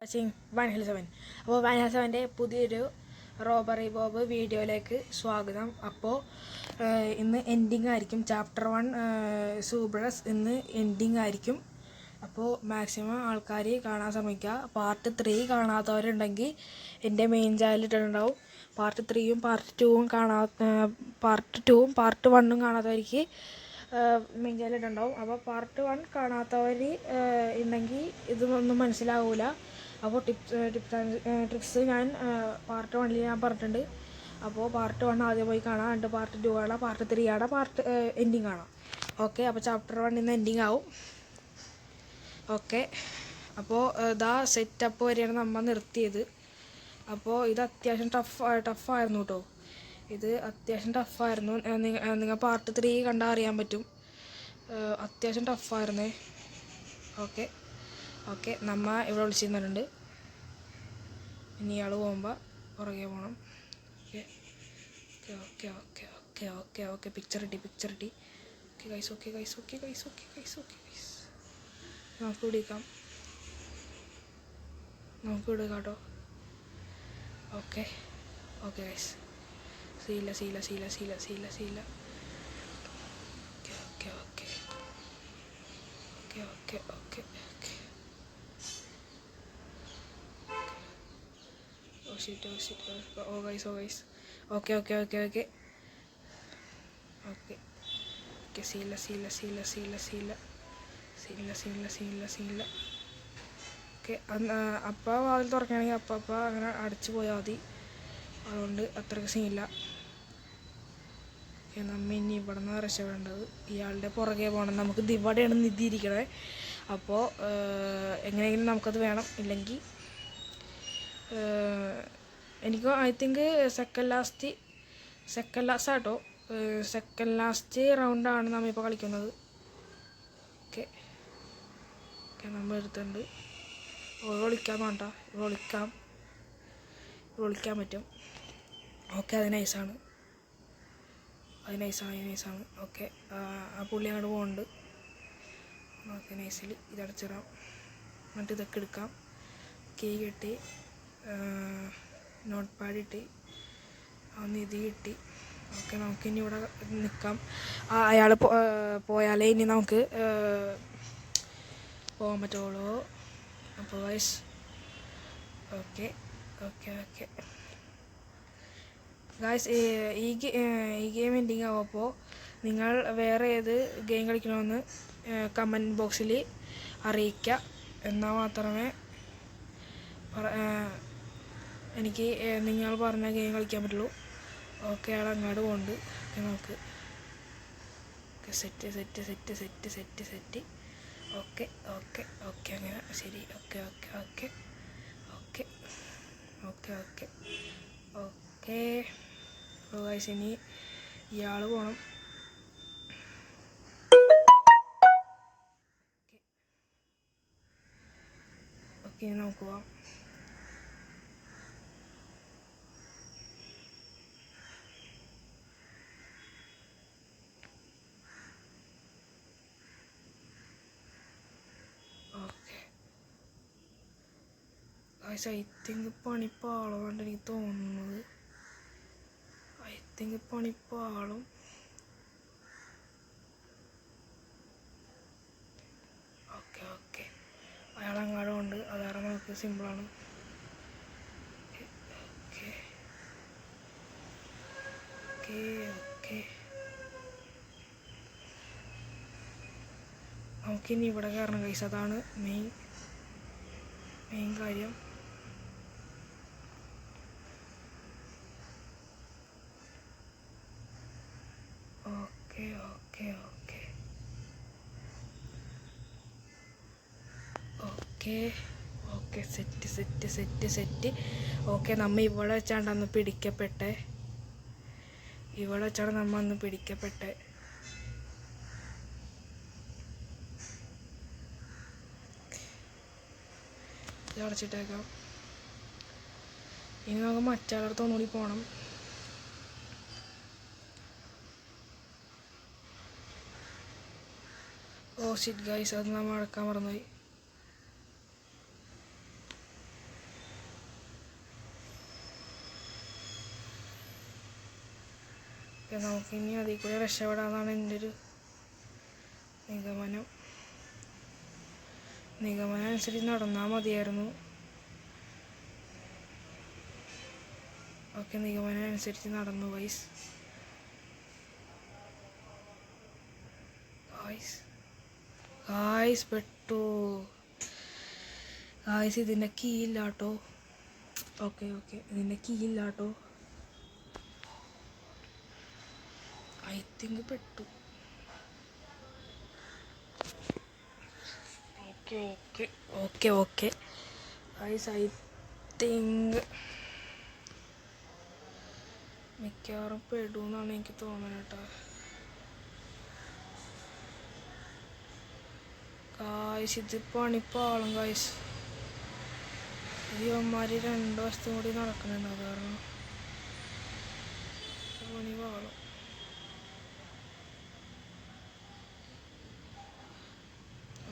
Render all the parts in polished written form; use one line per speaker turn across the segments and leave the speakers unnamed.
Watching വാൻഹിൽ 7. അപ്പോൾ വാൻഹിൽ 7ൻ്റെ പുതിയൊരു robbery Bob വീഡിയോയിലേക്ക് സ്വാഗതം. അപ്പോൾ ഇന്ന് എൻഡിങ് ആയിരിക്കും. ചാപ്റ്റർ 1 സൂബ്രസ് ഇന്ന് എൻഡിങ് ആയിരിക്കും. അപ്പോൾ മാക്സിമം ആൾക്കാർ കാണാൻ ശ്രമിക്കുക. പാർട്ട് 3 കാണാത്തവരുണ്ടെങ്കിൽ എൻ്റെ മെയിൻ ചാനലിട്ടുണ്ടാവും. പാർട്ട് 3യും പാർട്ട് 2വും പാർട്ട് 1ഉം കാണാത്തവർക്ക് മെയിൻ ചാനലിട്ടുണ്ടാവും. അപ്പോൾ പാർട്ട് 1 കാണാത്തവർ ഉണ്ടെങ്കിൽ ഇതൊന്നും മനസ്സിലാവില്ല. അപ്പോൾ ട്രിക്സ് ഞാൻ പാർട്ട് 1ൽ ഞാൻ പറഞ്ഞിട്ടുണ്ട്. അപ്പോൾ പാർട്ട് 1 ആദ്യം പോയി കാണാം, എന്നിട്ട് പാർട്ട് 2 കാണാം, പാർട്ട് 3 കാണാം, പാർട്ട് എൻഡിങ് കാണാം. ഓക്കെ, അപ്പോൾ ചാപ്റ്റർ 1 ഇന്ന് എൻഡിങ് ആവും. ഓക്കെ, അപ്പോൾ ഇതാ സെറ്റപ്പ് വരെയാണ് നമ്മൾ നിർത്തിയത്. അപ്പോൾ ഇത് അത്യാവശ്യം ടഫായിരുന്നു കേട്ടോ. ഇത് അത്യാവശ്യം ടഫായിരുന്നു. നിങ്ങൾ പാർട്ട് 3 കണ്ടാൽ അറിയാൻ പറ്റും. അത്യാവശ്യം ടഫായിരുന്നേ. ഓക്കെ നമ്മ ഇവിടെ വിളിച്ചിരുന്നുണ്ട്. ഇനി ഇയാൾ പോകുമ്പോൾ പുറകെ പോകണം. ഓക്കെ പിക്ചർ ഇട്ടി. ഓക്കെ ഗൈസ് നമുക്ക് വിളിക്കാം കേട്ടോ. Okay guys സീല okay oh guys okay സീല okay. അപ്പം വാതിൽ തുറക്കുകയാണെങ്കിൽ അപ്പം അങ്ങനെ അടച്ചു പോയാൽ മതി. അതുകൊണ്ട് അത്രയ്ക്ക് സീനില്ല. നമ്മ ഇനി ഇവിടെ നിന്ന് രക്ഷപ്പെടേണ്ടത്. ഇയാളുടെ പുറകെ പോകണം. നമുക്ക് ഇവിടെയാണ് നിധിയിരിക്കണേ. അപ്പോൾ എങ്ങനെയെങ്കിലും നമുക്കത് വേണം. ഇല്ലെങ്കിൽ എനിക്ക് ഐ തിങ്ക് സെക്കൻഡ് ലാസ്റ്റ് റൗണ്ടാണ് നമ്മളിപ്പോൾ കളിക്കുന്നത്. ഓക്കെ നമ്മൾ എടുത്തിട്ടുണ്ട്. വിളിക്കാൻ വേണ്ട, വിളിക്കാൻ പറ്റും. ഓക്കെ അത് നൈസാണ്. ഓക്കെ ആ പുള്ളി അങ്ങോട്ട് പോകുന്നുണ്ട്. ഓക്കെ നൈസിൽ ഇതടച്ചിടാം. എന്നിട്ട് ഇതൊക്കെ എടുക്കാം. കീ കിട്ടി, നോട്ട് പാഡ് കിട്ടി, നിധി കിട്ടി. ഓക്കെ നമുക്കിനി ഇവിടെ നിൽക്കാം. അയാൾ പോയാലേ ഇനി നമുക്ക് പോകാൻ പറ്റുള്ളൂ. അപ്പോൾ ഗൈസ് ഓക്കെ ഗൈസ് ഈ ഗെയിം എൻഡിങ് ആവും. അപ്പോൾ നിങ്ങൾ വേറെ ഏത് ഗെയിം കളിക്കണമെന്ന് കമൻറ്റ് ബോക്സിൽ അറിയിക്കുക. എന്നാൽ മാത്രമേ എനിക്ക് നിങ്ങൾ പറഞ്ഞ ഗെയിം കളിക്കാൻ പറ്റുള്ളൂ. ഓക്കെ അയാൾ അങ്ങോട്ട് പോകുന്നുണ്ട്. നമുക്ക് സെറ്റ് ഓക്കെ അങ്ങനെ ശരി. ഓക്കെ ഗൈസ് ഇനി ഇയാൾ പോകണം. ഓക്കെ നമുക്ക് പോവാം. ഐ തിങ്ക് പണിപ്പാളമായിട്ട് എനിക്ക് തോന്നുന്നത്. പണിപ്പാളും ഓക്കെ അയാളങ്ങാടും ഉണ്ട്. അതാറ് നമുക്ക് സിമ്പിളാണ്. ഓക്കെ നമുക്കിനി ഇവിടെ കയറണം ഗൈസ്. അതാണ് മെയിൻ കാര്യം. Okay set. ഓക്കെ നമ്മ ഇവിടെ വെച്ചാണ് അന്ന് പിടിക്കപ്പെട്ടെ. ഇത് അടച്ചിട്ടേക്കാം. ഇനി നമുക്ക് മറ്റാളടുത്ത് ഒന്നുകൂടി പോകണം. ഓ ഷിറ്റ് ഗൈസ്, അത് നമ്മൾ അടക്കാൻ മറന്നുപോയി. നമുക്കിനി അതിൽ കൂടെ രക്ഷപ്പെടാമെന്നാണ് എൻ്റെ ഒരു നിഗമനം അനുസരിച്ച് നടന്നാൽ മതിയായിരുന്നു. ഓക്കെ, നിഗമനം അനുസരിച്ച് നടന്നു ഗൈസ്. പെട്ടു ഗൈസ്. ഇതിൻ്റെ കീ ഇല്ലാട്ടോ. ഓക്കെ ഇതിൻ്റെ കീ ഇല്ലാട്ടോ. ഐ തിങ്ക് പെട്ടു. ഓക്കെ ഗൈസ്, ഐ തിങ്ക് മിക്കവാറും പെടുമെന്നാണ് എനിക്ക് തോന്നുന്നത് കേട്ടോ. ഗായ്സ് ഇത് പണിപ്പാളും ഗായ്സ്. ഇവന്മാർ 2 വശത്തും കൂടി നടക്കുന്നുണ്ട്, അത് കാരണം പണി പാളും.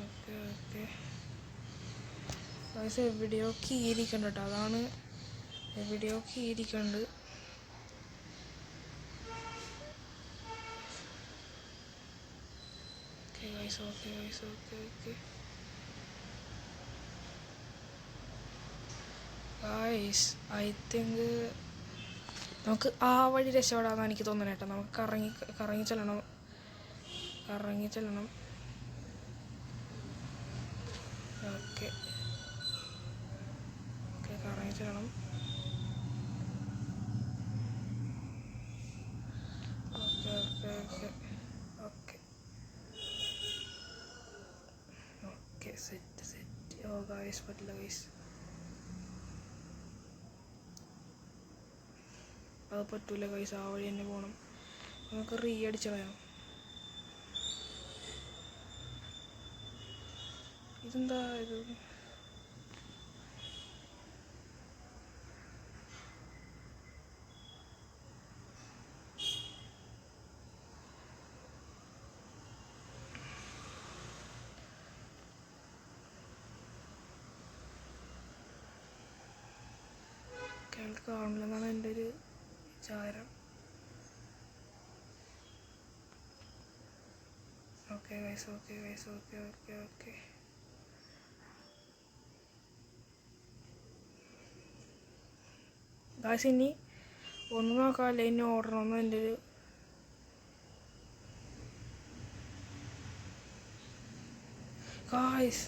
ഓക്കെ ഗായ്സ്, എവിടെയോ കീരിക്കണ്ട് കേട്ടോ. അതാണ് എവിടെയോ കീരിക്കണ്ട്. ഓക്കെ ഗായ്സ്, ഐ തിങ്ക് നമുക്ക് ആ വഴി രക്ഷപ്പെടാമെന്നാണ് എനിക്ക് തോന്നുന്നത് കേട്ടോ. നമുക്ക് കറങ്ങി ചെല്ലണം. ഓക്കെ കറങ്ങി ചെല്ലണം. Okay set. ഓ ഗായ്സ് പറ്റില്ല ഗായ്സ്, അത് പറ്റൂല ഗൈസ്. ആ വഴി തന്നെ പോകണം. നമുക്ക് റീ അടിച്ച് കളയാം. ഇതെന്താ ഇത്? കാണില്ലെന്നാണ് എൻ്റെ ഒരു വിചാരം. ഓക്കെ ഗായ്സ്, ഇനി ഒന്നും നോക്കാമല്ല, ഇനി ഓടണമെന്ന് എൻ്റെ ഒരു ഗായ്സ്.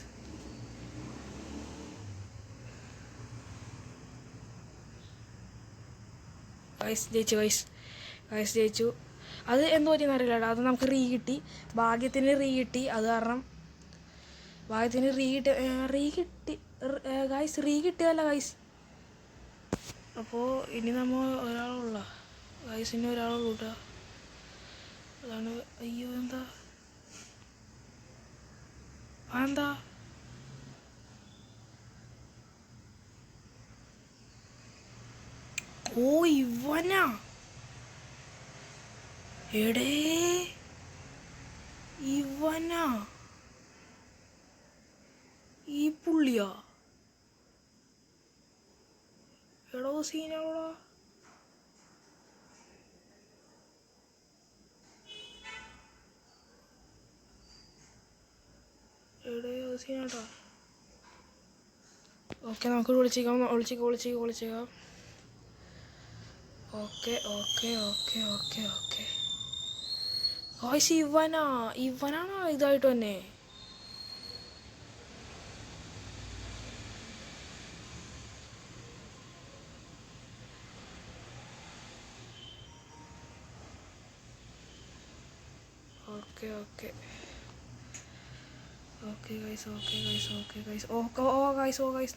ജയിച്ചു. അത് എന്തോ പറ്റിയെന്ന് അറിയില്ല. അത് നമുക്ക് റീ കിട്ടി, ഭാഗ്യത്തിന് റീ കിട്ടി. അത് കാരണം ഭാഗ്യത്തിന് റീ കിട്ടി ഗായ്സ്. Re കിട്ടിയതല്ല guys. അപ്പോൾ ഇനി നമ്മൾ ഒരാളുള്ള ഗായ്സ്, ഇനി ഒരാളുള്ളൂ കേട്ടോ. അതാണ്. അയ്യോ എന്താ ഓ ഇവനാ എടേ, ഇവനാ ഈ പുള്ളിയാ എടോ സീനാളാ. എടേ സീനാട്ടാ. ഓക്കെ നമുക്ക് വിളിച്ചേക്കാം. ഓക്കെ ഗായ്സ്, ഇവനാണോ ഇതായിട്ട് തന്നെ? Okay guys.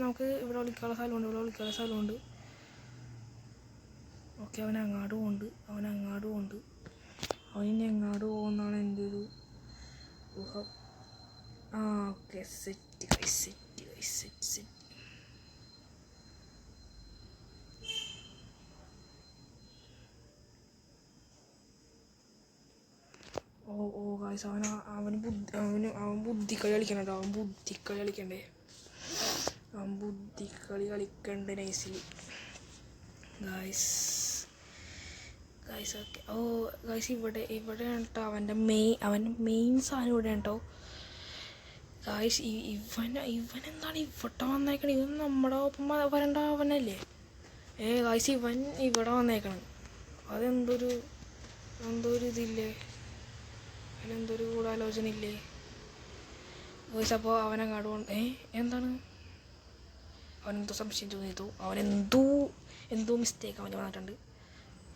നമുക്ക് ഇവിടെ വിളിക്കാനുള്ള സ്ഥലമുണ്ട്. ഓക്കെ, അവൻ അങ്ങാട് പോകുന്നുണ്ട്. അവനിനി എങ്ങാട് പോകുമെന്നാണ് എൻ്റെ ഒരു ഊഹം. Okay set. ഓ ഗായ്സ്, അവൻ ബുദ്ധിക്കളി കളിക്കണോ? അവൻ ബുദ്ധിക്കളി കളിക്കണ്ടേ നൈസിൽ. Guys okay. ഓ ഗൈസ് ഇവിടെയാണ് കേട്ടോ അവൻ്റെ മെയിൻ സാധനം ഇവിടെയാണ് കേട്ടോ ഗൈസ്. ഇവനെന്താണ് ഇവിടെ വന്നേക്കണത്? ഇവൻ നമ്മുടെ ഒപ്പം വരണ്ട അവനല്ലേ? ഗൈസ് ഇവൻ ഇവിടെ വന്നേക്കണം. എന്തോ ഒരു ഇതില്ലേ, അതിലെന്തൊരു ഗൂഢാലോചന ഇല്ലേ ഗൈസ്? അപ്പോൾ അവനങ്ങാട് എന്താണ് അവനെന്തോ സംശയം തോന്നിയതോ, എന്തോ മിസ്റ്റേക്ക് അവന് വന്നിട്ടുണ്ട്.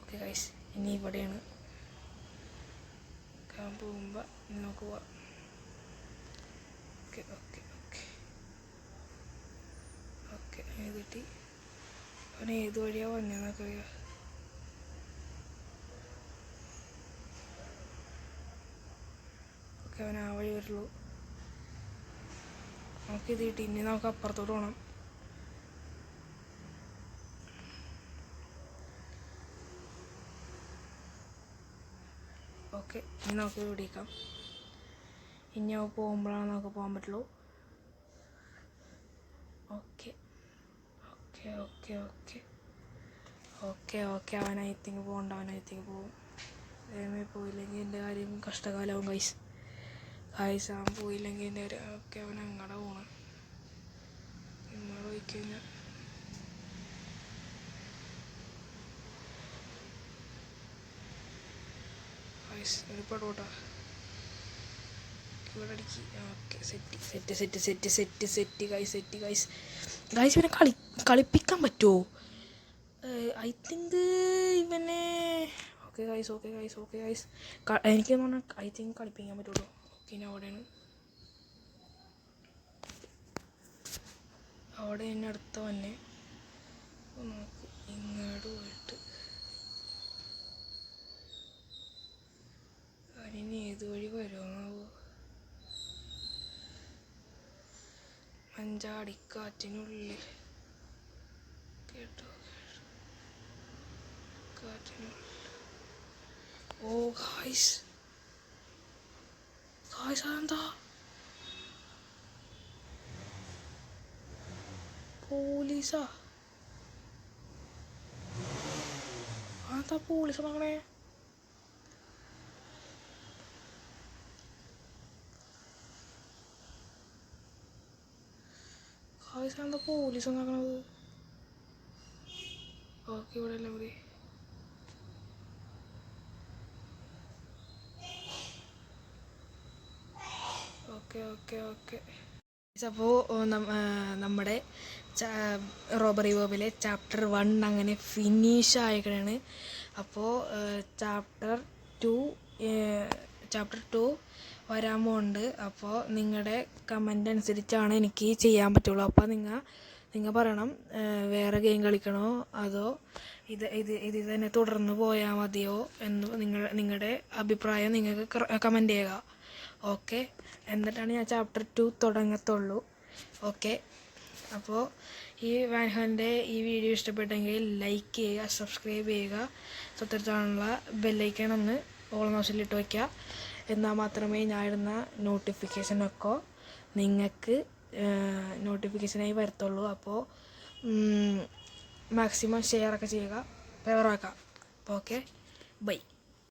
ഓക്കെ ഗൈസ്, ഇനി ഇവിടെയാണ് പോകുമ്പോൾ നമുക്ക് പോവാം. ഓക്കെ ഓക്കെ ഓക്കെ ഓക്കെ കിട്ടി. അവൻ ഏത് വഴിയാണ് വന്നതെന്നൊക്കെ അറിയാം. ഓക്കെ, അവൻ ആ വഴി വരുള്ളൂ. നമുക്കിത് കിട്ടി. ഇനി നമുക്ക് അപ്പുറത്തോട്ട് പോകണം. ഓക്കെ, ഇനി നമുക്ക് പിടിക്കാം. ഇനി അവ പോകുമ്പോഴാണ് നമുക്ക് പോകാൻ പറ്റുള്ളൂ. Okay okay okay okay okay okay അവൻ ഐ തിങ്ക് പോകണ്ട. പോകും. പോയില്ലെങ്കിൽ എൻ്റെ കാര്യം കഷ്ടകാലവും ഗൈസ്. അവൻ പോയില്ലെങ്കിൽ എൻ്റെ കാര്യം. ഓക്കെ, അവൻ അങ്ങടെ പോകണം. ഇങ്ങോട്ട് പോയിക്കഴിഞ്ഞാൽ ഗൈസ് ഒരു പടോട്ടാ ഇവിടെ അടിക്ക്. Okay, set guys. ഇവനെ കളിപ്പിക്കാൻ പറ്റുമോ? ഐ തിങ്ക് ഇവനെ ഓക്കെ ഗൈസ്. എനിക്ക് തോന്നുന്നു ഐ തിങ്ക് കളിപ്പിക്കാൻ പറ്റുള്ളൂ. ഓക്കെ, ഇനി അവിടെ എന്നെ അടുത്ത വന്നെ നോക്ക്. ഇങ്ങോട്ട് പോയിട്ട് അതിന് ഏത് വഴി വരുമോ? മഞ്ചാടിക്കാറ്റിനുള്ളിൽ കേട്ടോ, കാറ്റിനുള്ളിൽ. ഓ ഗായ്സ് അതെന്താ? പോലീസാ? അതെന്താ പോലീസ് നോക്കണേ? എന്താ പോലീസ് നോക്കണത്? ഓക്കെ, ഇവിടെ എല്ലാം മതി. ഓക്കെ. അപ്പോൾ നമ്മുടെ റോബറി ബോബിലെ ചാപ്റ്റർ 1 അങ്ങനെ ഫിനിഷ് ആയിക്കണാണ്. അപ്പോൾ ചാപ്റ്റർ 2 വരാൻ പോകുന്നുണ്ട്. അപ്പോൾ നിങ്ങളുടെ കമൻ്റ് അനുസരിച്ചാണ് എനിക്ക് ചെയ്യാൻ പറ്റുള്ളൂ. അപ്പോൾ നിങ്ങൾ പറയണം വേറെ ഗെയിം കളിക്കണോ അതോ ഇത് തന്നെ തുടർന്ന് പോയാൽ മതിയോ എന്ന് നിങ്ങളുടെ അഭിപ്രായം നിങ്ങൾക്ക് കമൻ്റ് ചെയ്യുക. ഓക്കെ, എന്നിട്ടാണ് ഞാൻ ചാപ്റ്റർ 2 തുടങ്ങത്തുള്ളൂ. ഓക്കെ, അപ്പോൾ ഈ വാൻഹാൻ്റെ ഈ വീഡിയോ ഇഷ്ടപ്പെട്ടെങ്കിൽ ലൈക്ക് ചെയ്യുക, സബ്സ്ക്രൈബ് ചെയ്യുക, തൊട്ടടുത്തുള്ള ബെല്ലൈക്കൺ ഒന്ന് ഓൾ നോസിലിട്ട് വയ്ക്കുക. എന്നാൽ മാത്രമേ ഞാൻ ഇടുന്ന നോട്ടിഫിക്കേഷനൊക്കെ നിങ്ങൾക്ക് നോട്ടിഫിക്കേഷനായി വരത്തുള്ളൂ. അപ്പോൾ മാക്സിമം ഷെയറൊക്കെ ചെയ്യുക, ഫേവറാക്കാം. അപ്പോൾ ഓക്കെ, ബൈ.